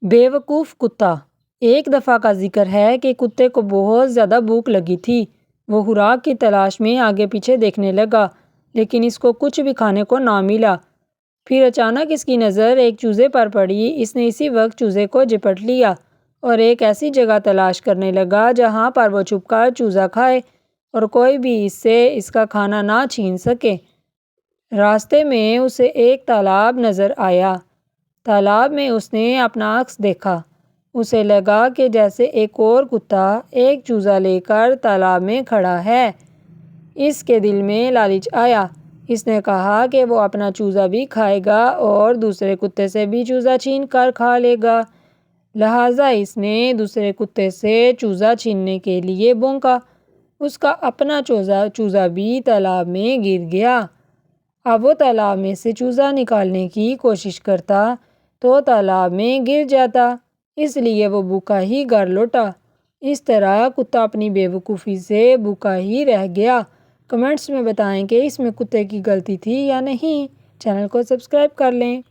بیوقوف کتا۔ ایک دفعہ کا ذکر ہے کہ کتے کو بہت زیادہ بھوک لگی تھی۔ وہ خوراک کی تلاش میں آگے پیچھے دیکھنے لگا، لیکن اس کو کچھ بھی کھانے کو نہ ملا۔ پھر اچانک اس کی نظر ایک چوزے پر پڑی۔ اس نے اسی وقت چوزے کو جپٹ لیا اور ایک ایسی جگہ تلاش کرنے لگا جہاں پر وہ چھپ کر چوزا کھائے اور کوئی بھی اس سے اس کا کھانا نہ چھین سکے۔ راستے میں اسے ایک تالاب نظر آیا۔ تالاب میں اس نے اپنا عکس دیکھا۔ اسے لگا کہ جیسے ایک اور کتا ایک چوزا لے کر تالاب میں کھڑا ہے۔ اس کے دل میں لالچ آیا۔ اس نے کہا کہ وہ اپنا چوزا بھی کھائے گا اور دوسرے کتے سے بھی چوزا چھین کر کھا لے گا۔ لہٰذا اس نے دوسرے کتے سے چوزا چھیننے کے لیے بھونکا۔ اس کا اپنا چوزا بھی تالاب میں گر گیا۔ اب وہ تالاب میں سے چوزا نکالنے کی کوشش کرتا تو تالاب میں گر جاتا، اس لیے وہ بھوکا ہی گھر لوٹا۔ اس طرح کتا اپنی بے وقوفی سے بھوکا ہی رہ گیا۔ کمنٹس میں بتائیں کہ اس میں کتے کی غلطی تھی یا نہیں۔ چینل کو سبسکرائب کر لیں۔